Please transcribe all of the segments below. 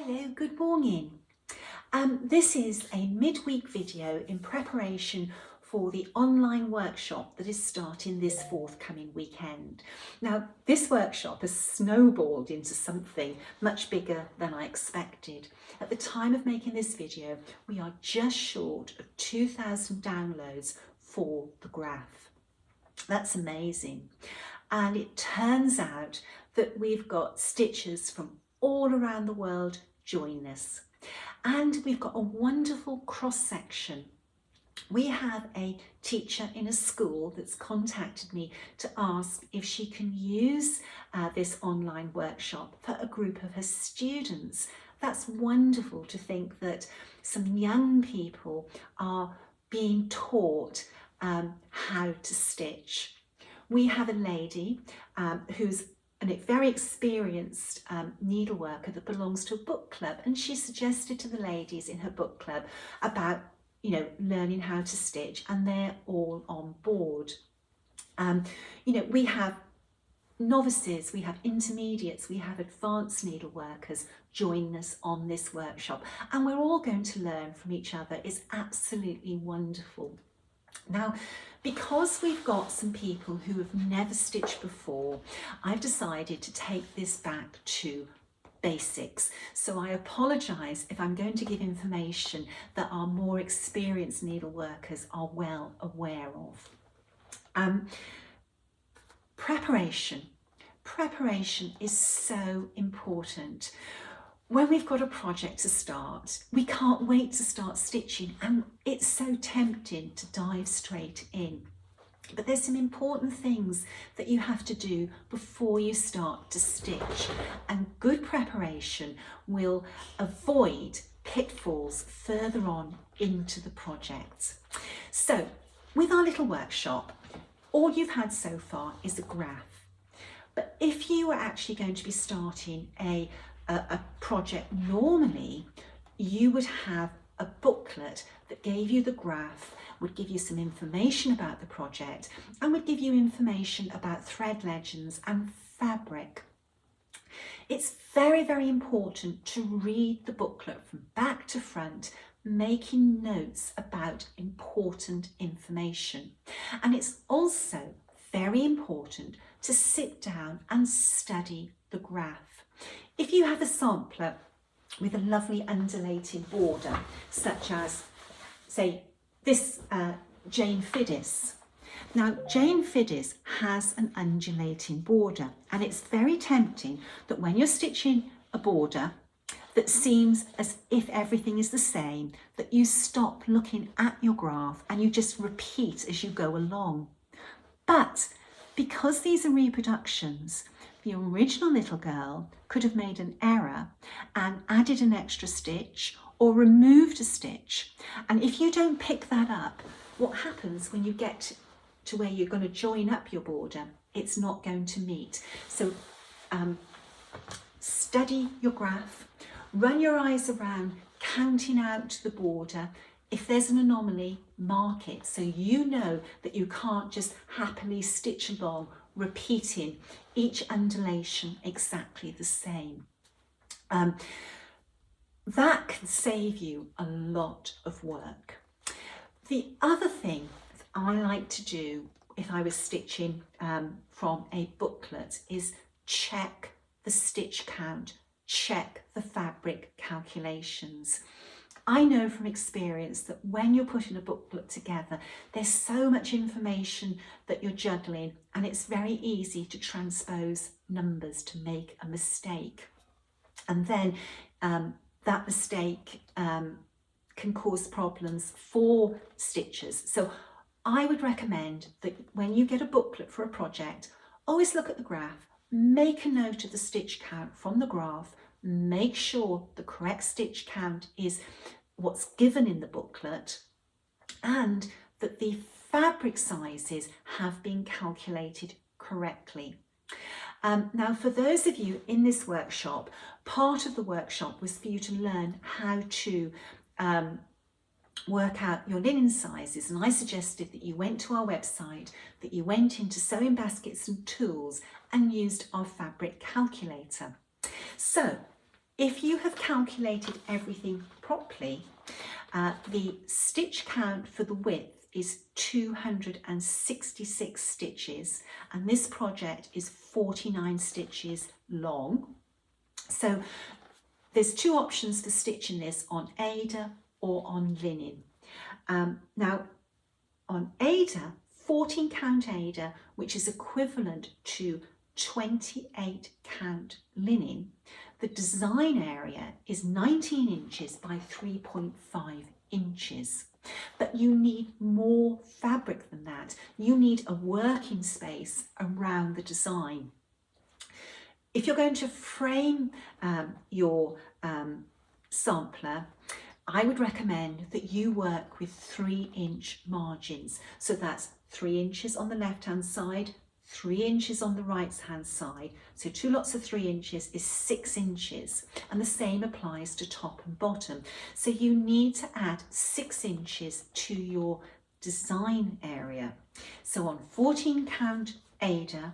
Hello, good morning. This is a midweek video in preparation for the online workshop that is starting this forthcoming weekend. Now, this workshop has snowballed into something much bigger than I expected. At the time of making this video, we are just short of 2,000 downloads for the graph. That's amazing. And it turns out that we've got stitchers from all around the world join us. And we've got a wonderful cross-section. We have a teacher in a school that's contacted me to ask if she can use this online workshop for a group of her students. That's wonderful to think that some young people are being taught how to stitch. We have a lady who's a very experienced needleworker that belongs to a book club, and she suggested to the ladies in her book club about learning how to stitch, and they're all on board. We have novices, we have intermediates, we have advanced needleworkers join us on this workshop, and we're all going to learn from each other. It's absolutely wonderful. Now, because we've got some people who have never stitched before, I've decided to take this back to basics. So I apologise if I'm going to give information that our more experienced needleworkers are well aware of. Preparation. Preparation is so important. When we've got a project to start, we can't wait to start stitching, and it's so tempting to dive straight in. But there's some important things that you have to do before you start to stitch, and good preparation will avoid pitfalls further on into the project. So with our little workshop, all you've had so far is a graph. But if you were actually going to be starting a project normally, you would have a booklet that gave you the graph, would give you some information about the project, and would give you information about thread legends and fabric. It's very, very important to read the booklet from back to front, making notes about important information. And it's also very important to sit down and study the graph. If you have a sampler with a lovely undulating border, such as, say, this Jane Fiddis. Now, Jane Fiddis has an undulating border, and it's very tempting that when you're stitching a border that seems as if everything is the same, that you stop looking at your graph and you just repeat as you go along. But because these are reproductions, the original little girl could have made an error and added an extra stitch or removed a stitch. And if you don't pick that up, what happens when you get to where you're going to join up your border? It's not going to meet. So study your graph, run your eyes around, counting out the border. If there's an anomaly, mark it so you know that you can't just happily stitch along, repeating each undulation exactly the same. That can save you a lot of work. The other thing that I like to do if I was stitching from a booklet is check the stitch count, check the fabric calculations. I know from experience that when you're putting a booklet together, there's so much information that you're juggling, and it's very easy to transpose numbers to make a mistake. And then that mistake can cause problems for stitchers. So I would recommend that when you get a booklet for a project, always look at the graph, make a note of the stitch count from the graph, make sure the correct stitch count is what's given in the booklet, and that the fabric sizes have been calculated correctly. Now, for those of you in this workshop, part of the workshop was for you to learn how to work out your linen sizes, and I suggested that you went to our website, that you went into Sewing Baskets and Tools and used our fabric calculator. So if you have calculated everything properly, the stitch count for the width is 266 stitches, and this project is 49 stitches long. So there's two options for stitching this, on Aida or on linen. Now on Aida, 14 count Aida, which is equivalent to 28 count linen, the design area is 19 inches by 3.5 inches. But you need more fabric than that. You need a working space around the design. If you're going to frame your sampler, I would recommend that you work with 3-inch margins. So that's 3 inches on the left hand side, 3 inches on the right hand side. So 2 lots of 3 inches is 6 inches, and the same applies to top and bottom. So you need to add 6 inches to your design area. So on 14 count Aida,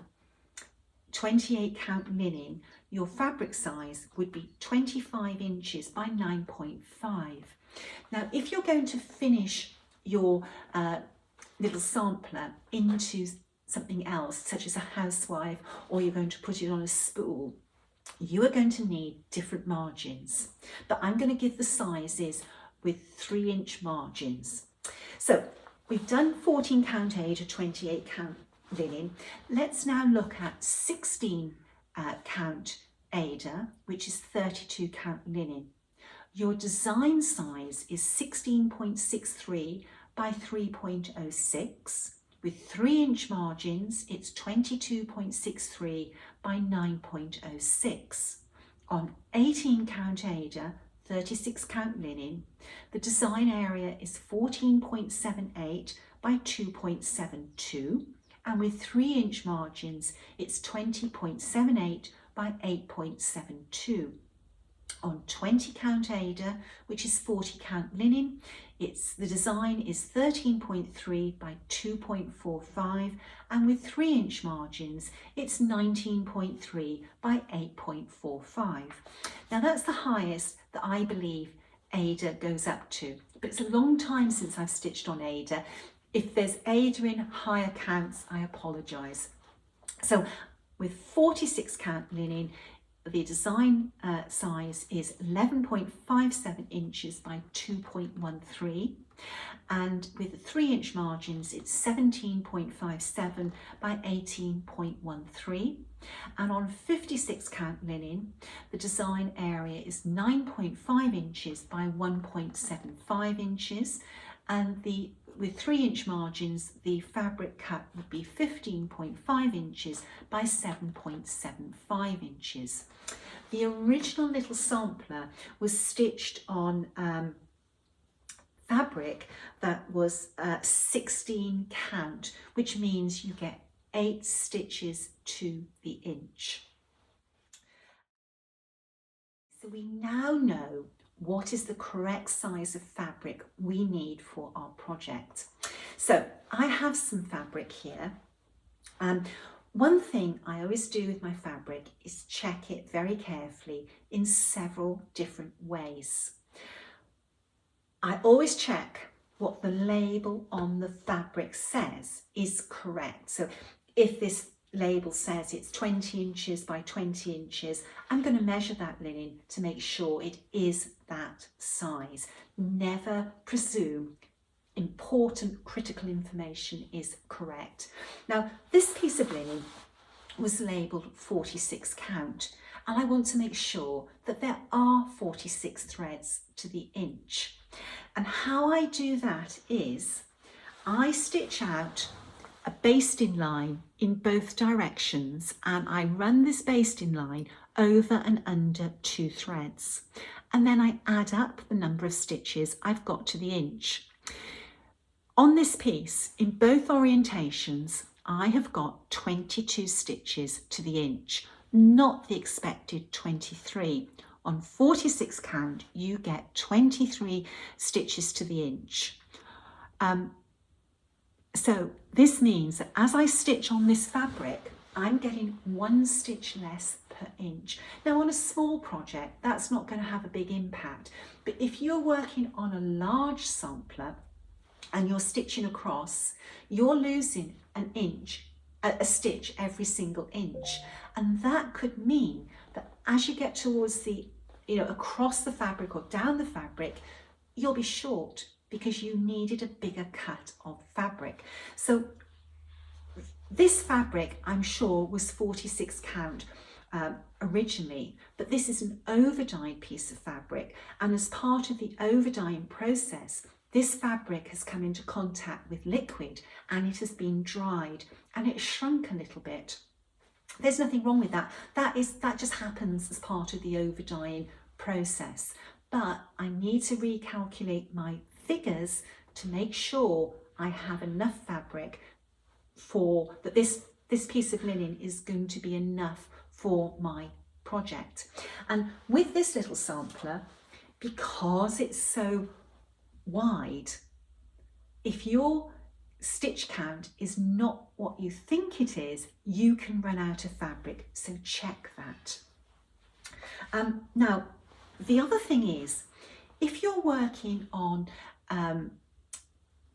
28 count linen, your fabric size would be 25 inches by 9.5. Now, if you're going to finish your little sampler into something else, such as a housewife, or you're going to put it on a spool, you are going to need different margins. But I'm going to give the sizes with 3-inch margins. So we've done 14 count Aida, 28 count linen. Let's now look at 16 count Aida, which is 32 count linen. Your design size is 16.63 by 3.06. With 3-inch margins, it's 22.63 by 9.06. On 18 count Aida, 36 count linen, the design area is 14.78 by 2.72. And with 3-inch margins, it's 20.78 by 8.72. On 20 count Aida, which is 40 count linen, the design is 13.3 by 2.45, and with 3-inch margins, it's 19.3 by 8.45. Now that's the highest that I believe Aida goes up to, but it's a long time since I've stitched on Aida. If there's Aida in higher counts, I apologise. So with 46 count linen, the design size is 11.57 inches by 2.13, and with the 3-inch margins it's 17.57 by 18.13, and on 56 count linen the design area is 9.5 inches by 1.75 inches, and with 3-inch margins, the fabric cut would be 15.5 inches by 7.75 inches. The original little sampler was stitched on fabric that was 16 count, which means you get 8 stitches to the inch. So we now know what is the correct size of fabric we need for our project. So I have some fabric here. One thing I always do with my fabric is check it very carefully in several different ways. I always check what the label on the fabric says is correct. So if this label says it's 20 inches by 20 inches, I'm going to measure that linen to make sure it is that size. Never presume important critical information is correct. Now this piece of linen was labelled 46 count, and I want to make sure that there are 46 threads to the inch. And how I do that is I stitch out a basting line in both directions, and I run this basting line over and under 2 threads, and then I add up the number of stitches I've got to the inch. On this piece, in both orientations, I have got 22 stitches to the inch, not the expected 23. On 46 count, you get 23 stitches to the inch. So this means that as I stitch on this fabric, I'm getting 1 stitch less per inch. Now on a small project, that's not going to have a big impact, but if you're working on a large sampler and you're stitching across, you're losing an inch, a stitch every single inch. And that could mean that as you get towards the, across the fabric or down the fabric, you'll be short because you needed a bigger cut of fabric. So this fabric, I'm sure, was 46 count originally, but this is an overdyed piece of fabric, and as part of the overdyeing process, this fabric has come into contact with liquid and it has been dried and it shrunk a little bit. There's nothing wrong with that. That just happens as part of the overdyeing process. But I need to recalculate my figures to make sure I have enough fabric for that this piece of linen is going to be enough for my project. And with this little sampler, because it's so wide, if your stitch count is not what you think it is, you can run out of fabric, so check that. Now the other thing is, if you're working on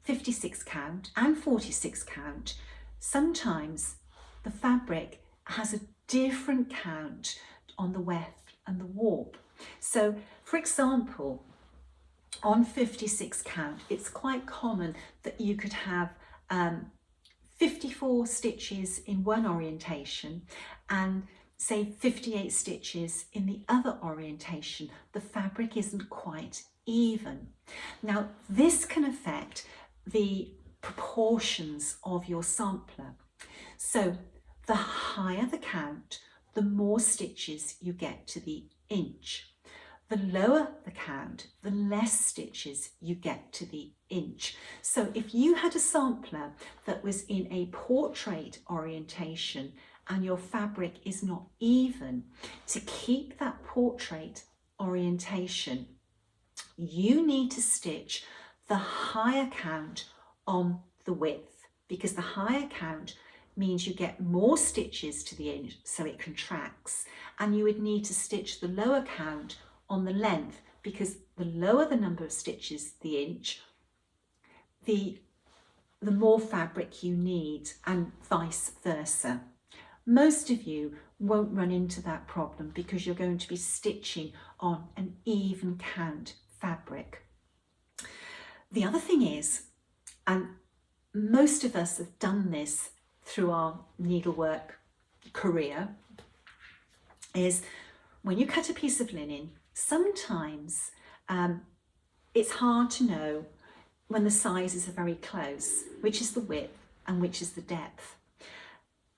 56 count and 46 count, sometimes the fabric has a different count on the weft and the warp. So for example, on 56 count, it's quite common that you could have 54 stitches in one orientation and say 58 stitches in the other orientation. The fabric isn't quite even. Now this can affect the proportions of your sampler. So the higher the count, the more stitches you get to the inch. The lower the count, the less stitches you get to the inch. So if you had a sampler that was in a portrait orientation and your fabric is not even, to keep that portrait orientation, you need to stitch the higher count on the width, because the higher count means you get more stitches to the inch, so it contracts, and you would need to stitch the lower count on the length, because the lower the number of stitches the inch, the more fabric you need, and vice versa. Most of you won't run into that problem because you're going to be stitching on an even count fabric. The other thing is, and most of us have done this through our needlework career, is when you cut a piece of linen, sometimes it's hard to know when the sizes are very close, which is the width and which is the depth.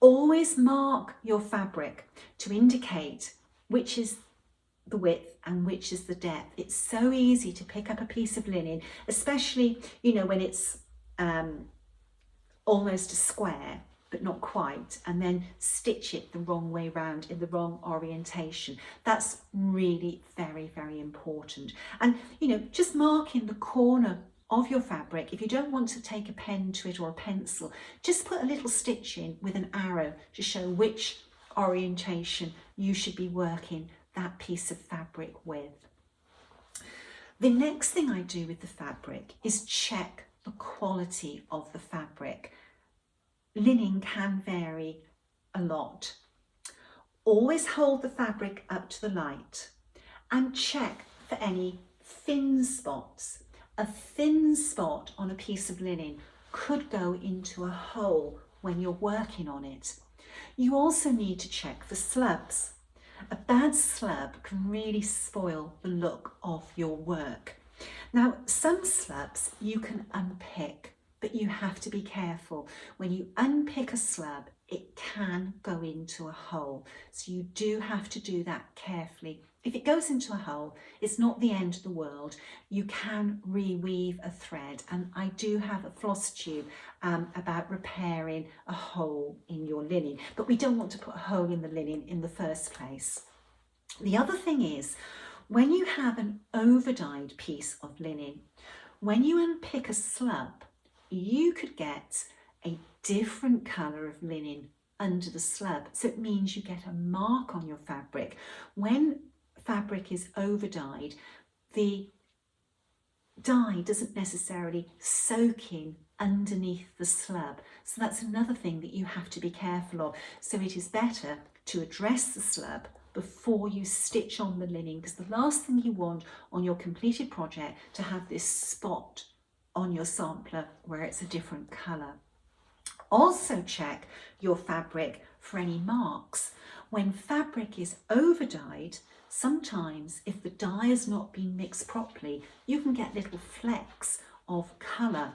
Always mark your fabric to indicate which is the width and which is the depth. It's so easy to pick up a piece of linen, especially, when it's almost a square, but not quite, and then stitch it the wrong way round in the wrong orientation. That's really very, very important. And, just marking the corner of your fabric, if you don't want to take a pen to it or a pencil, just put a little stitch in with an arrow to show which orientation you should be working that piece of fabric with. The next thing I do with the fabric is check the quality of the fabric. Linen can vary a lot. Always hold the fabric up to the light and check for any thin spots. A thin spot on a piece of linen could go into a hole when you're working on it. You also need to check for slubs. A bad slub can really spoil the look of your work. Now, some slubs you can unpick, but you have to be careful. When you unpick a slub, it can go into a hole. So you do have to do that carefully. If it goes into a hole, it's not the end of the world. You can reweave a thread, and I do have a Flosstube about repairing a hole in your linen, but we don't want to put a hole in the linen in the first place. The other thing is, when you have an overdyed piece of linen, when you unpick a slub, you could get a different colour of linen under the slub. So it means you get a mark on your fabric. When fabric is overdyed, the dye doesn't necessarily soak in underneath the slub. So that's another thing that you have to be careful of. So it is better to address the slub before you stitch on the linen, because the last thing you want on your completed project to have this spot on your sampler where it's a different colour. Also check your fabric for any marks. When fabric is overdyed, sometimes if the dye has not been mixed properly, you can get little flecks of colour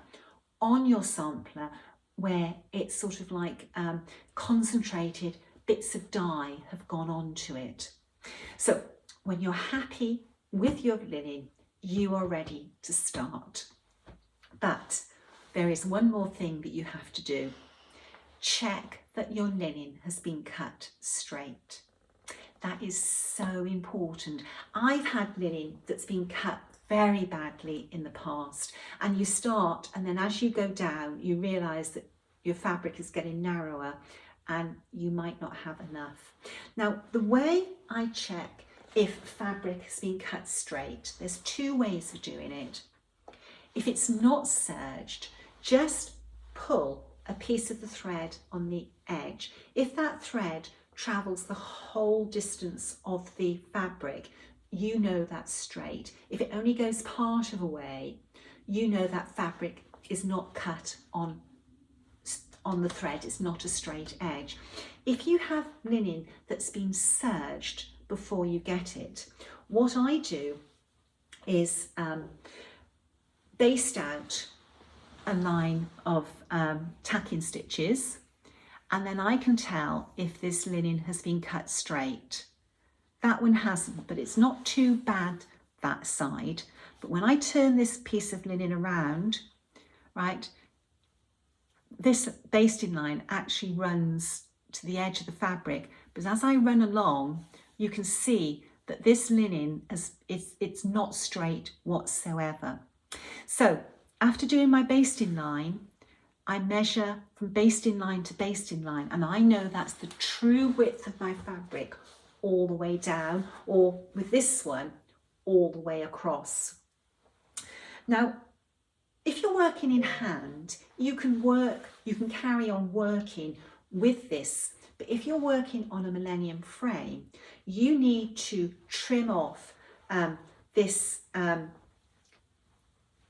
on your sampler where it's sort of like concentrated bits of dye have gone onto it. So when you're happy with your linen, you are ready to start. But there is one more thing that you have to do. Check that your linen has been cut straight. That is so important. I've had linen that's been cut very badly in the past, and you start, and then as you go down, you realise that your fabric is getting narrower and you might not have enough. Now, the way I check if fabric has been cut straight, there's two ways of doing it. If it's not serged, just pull a piece of the thread on the edge. If that thread travels the whole distance of the fabric, you know that's straight. If it only goes part of a way, you know that fabric is not cut on the thread, it's not a straight edge. If you have linen that's been serged before you get it, what I do is baste out a line of tacking stitches, and then I can tell if this linen has been cut straight. That one hasn't, but it's not too bad that side. But when I turn this piece of linen around, right, this basting line actually runs to the edge of the fabric, but as I run along, you can see that this linen it's not straight whatsoever. So after doing my basting line, I measure from basting line to basting line, and I know that's the true width of my fabric all the way down, or with this one, all the way across. Now, if you're working in hand, you can carry on working with this, but if you're working on a Millennium frame, you need to trim off this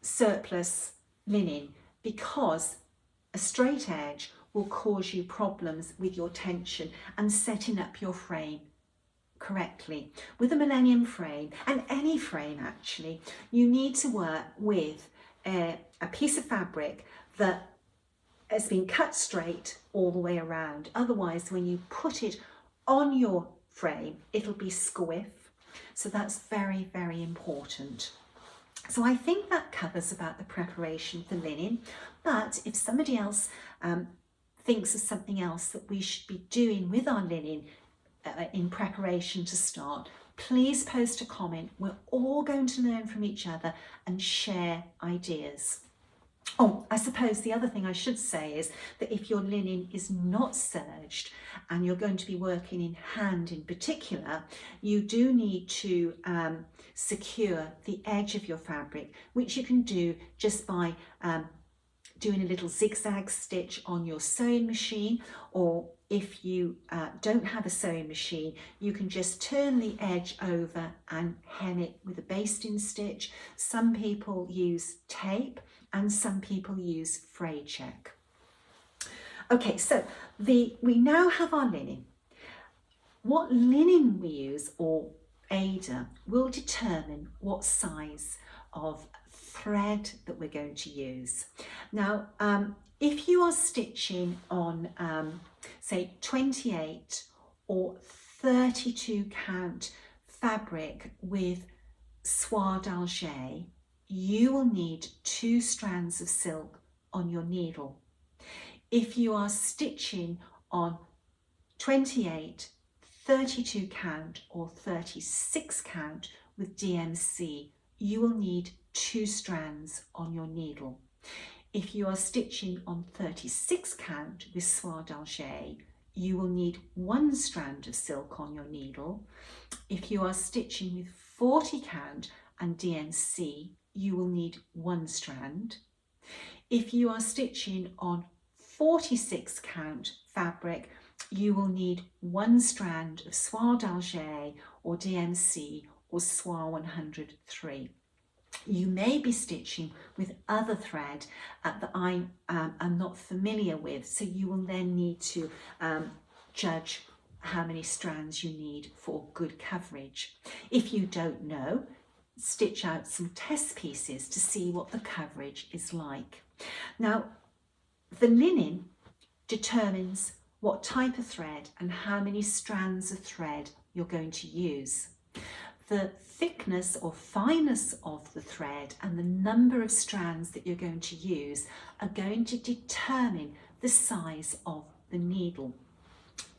surplus linen, because a straight edge will cause you problems with your tension and setting up your frame correctly. With a Millennium frame, and any frame actually, you need to work with a piece of fabric that has been cut straight all the way around. Otherwise, when you put it on your frame, it'll be squiff. So that's very, very important. So I think that covers about the preparation for linen, but if somebody else thinks of something else that we should be doing with our linen in preparation to start, please post a comment. We're all going to learn from each other and share ideas. Oh, I suppose the other thing I should say is that if your linen is not serged and you're going to be working in hand in particular, you do need to secure the edge of your fabric, which you can do just by doing a little zigzag stitch on your sewing machine, or if you don't have a sewing machine, you can just turn the edge over and hem it with a basting stitch. Some people use tape and some people use fray check. Okay, so we now have our linen. What linen we use, or Ada, will determine what size of thread that we're going to use. Now, if you are stitching on, say, 28 or 32 count fabric with soie d'Alger, you will need 2 strands of silk on your needle. If you are stitching on 28, 32 count or 36 count with DMC, you will need 2 strands on your needle. If you are stitching on 36 count with soie d'Alger, you will need 1 strand of silk on your needle. If you are stitching with 40 count and DMC, you will need 1 strand. If you are stitching on 46 count fabric, you will need 1 strand of soie d'Alger or DMC or soie 103. You may be stitching with other thread that I am not familiar with, so you will then need to judge how many strands you need for good coverage. If you don't know, stitch out some test pieces to see what the coverage is like. Now, the linen determines what type of thread and how many strands of thread you're going to use. The thickness or fineness of the thread and the number of strands that you're going to use are going to determine the size of the needle.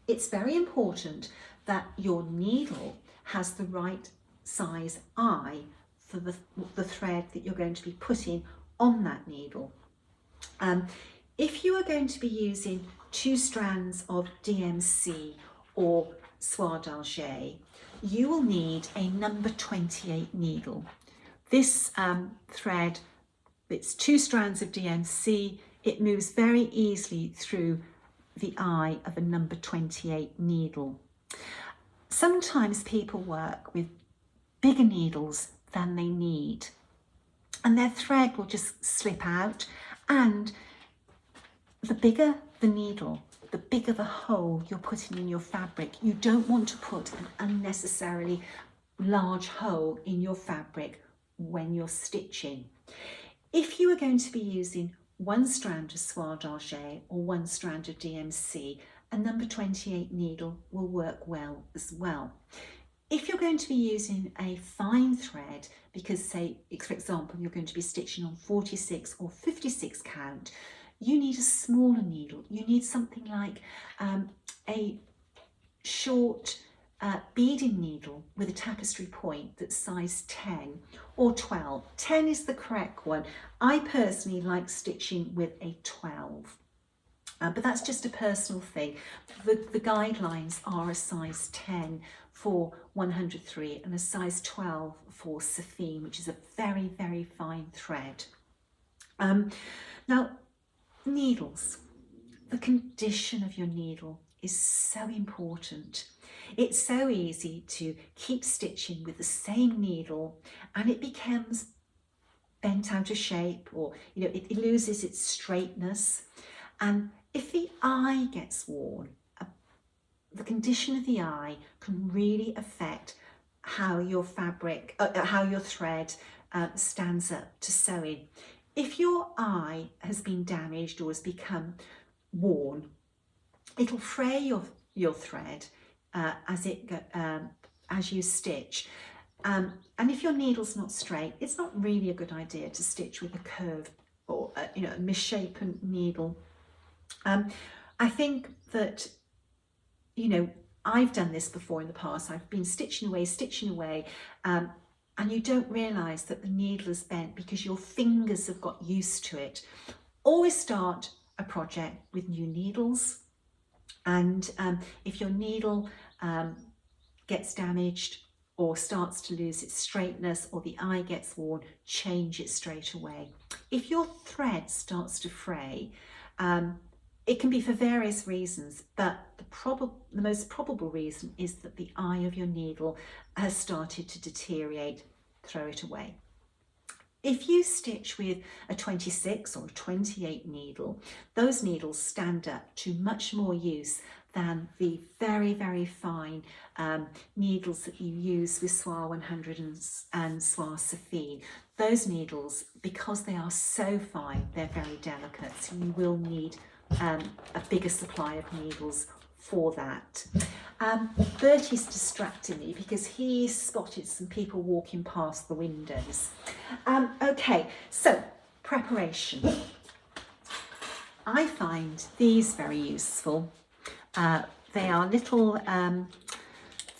It's very important that your needle has the right size eye for the thread that you're going to be putting on that needle. If you are going to be using 2 strands of DMC or soie d'Alger, you will need a number 28 needle. This thread, it's 2 strands of DMC, it moves very easily through the eye of a number 28 needle. Sometimes people work with bigger needles than they need, and their thread will just slip out, and the bigger the needle, the bigger the hole you're putting in your fabric. You don't want to put an unnecessarily large hole in your fabric when you're stitching. If you are going to be using 1 strand of soie d'Alger or 1 strand of DMC, a number 28 needle will work well as well. If you're going to be using a fine thread, because say, for example, you're going to be stitching on 46 or 56 count, you need a smaller needle. You need something like a short beading needle with a tapestry point that's size 10 or 12. 10 is the correct one. I personally like stitching with a 12. But that's just a personal thing. The guidelines are a size 10 for 103 and a size 12 for Saphine, which is a very, very fine thread. Now, needles. The condition of your needle is so important. It's so easy to keep stitching with the same needle and it becomes bent out of shape, or it loses its straightness. And if the eye gets worn, the condition of the eye can really affect how your fabric, how your thread stands up to sewing. If your eye has been damaged or has become worn, it'll fray your thread as you stitch. And if your needle's not straight, it's not really a good idea to stitch with a curved or a misshapen needle. I think that, I've done this before in the past. I've been stitching away, and you don't realise that the needle is bent because your fingers have got used to it. Always start a project with new needles, and if your needle gets damaged or starts to lose its straightness or the eye gets worn, change it straight away. If your thread starts to fray, it can be for various reasons, but the most probable reason is that the eye of your needle has started to deteriorate. Throw it away. If you stitch with a 26 or a 28 needle, those needles stand up to much more use than the very, very fine needles that you use with soie 100 and soie Saphine. Those needles, because they are so fine, they're very delicate, so you will need a bigger supply of needles for that. Bertie's distracting me because he spotted some people walking past the windows. Okay, so preparation. I find these very useful. They are little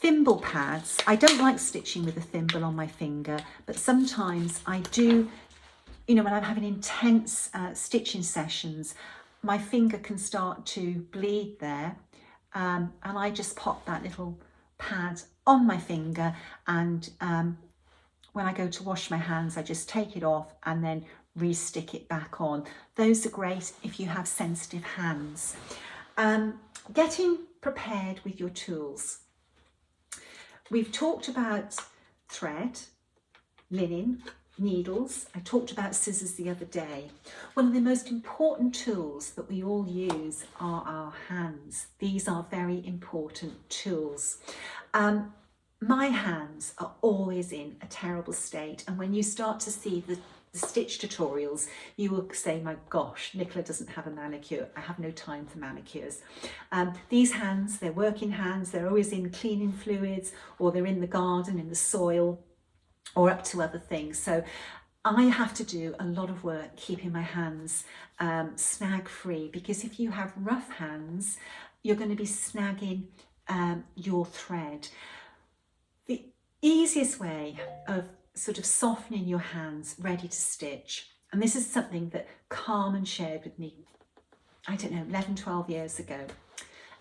thimble pads. I don't like stitching with a thimble on my finger, but sometimes I do, when I'm having intense stitching sessions, my finger can start to bleed there. and I just pop that little pad on my finger, and when I go to wash my hands, I just take it off and then re-stick it back on. Those are great if you have sensitive hands. Getting prepared with your tools. We've talked about thread, linen, needles. I talked about scissors the other day. One of the most important tools that we all use are our hands. These are very important tools. My hands are always in a terrible state, and when you start to see the stitch tutorials, you will say, my gosh, Nicola doesn't have a manicure. I have no time for manicures. These hands, they're working hands. They're always in cleaning fluids, or they're in the garden, in the soil, or up to other things. So I have to do a lot of work keeping my hands snag free, because if you have rough hands, you're going to be snagging your thread. The easiest way of sort of softening your hands ready to stitch, and this is something that Carmen shared with me, I don't know, 11, 12 years ago.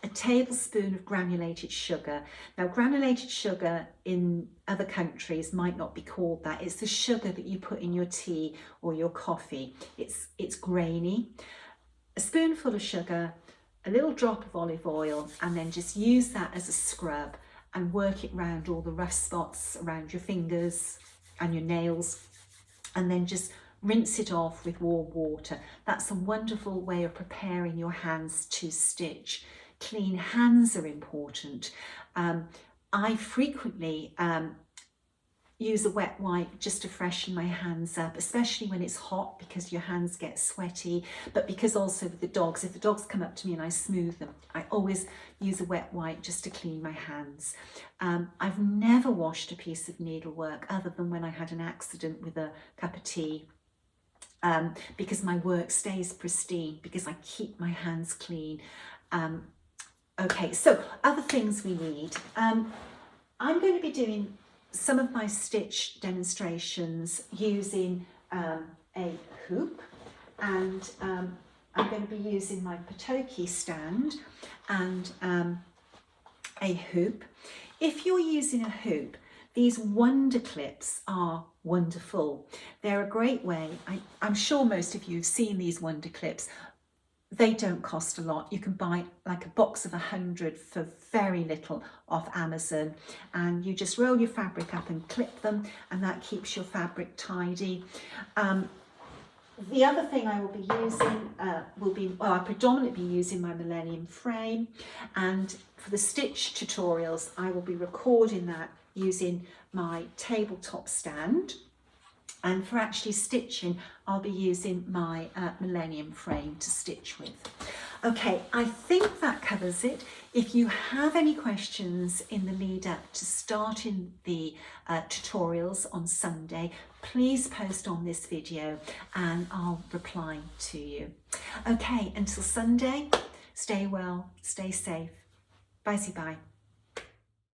A tablespoon of granulated sugar. Now, granulated sugar in other countries might not be called that. It's the sugar that you put in your tea or your coffee. It's grainy. A spoonful of sugar, a little drop of olive oil, and then just use that as a scrub and work it round all the rough spots around your fingers and your nails, and then just rinse it off with warm water. That's a wonderful way of preparing your hands to stitch. Clean hands are important. I frequently use a wet wipe just to freshen my hands up, especially when it's hot, because your hands get sweaty, but because also with the dogs, if the dogs come up to me and I smooth them, I always use a wet wipe just to clean my hands. I've never washed a piece of needlework other than when I had an accident with a cup of tea, because my work stays pristine, because I keep my hands clean. Okay, so other things we need. I'm going to be doing some of my stitch demonstrations using a hoop, and I'm going to be using my Patoki stand and a hoop. If you're using a hoop, these wonder clips are wonderful. They're a great way. I'm sure most of you have seen these wonder clips. They don't cost a lot. You can buy like a box of 100 for very little off Amazon, and you just roll your fabric up and clip them, and that keeps your fabric tidy. The other thing I will be using I'll predominantly be using my Millennium frame, and for the stitch tutorials I will be recording that using my tabletop stand. And for actually stitching, I'll be using my Millennium frame to stitch with. Okay, I think that covers it. If you have any questions in the lead up to starting the tutorials on Sunday, please post on this video and I'll reply to you. Okay, until Sunday, stay well, stay safe. Bye-bye.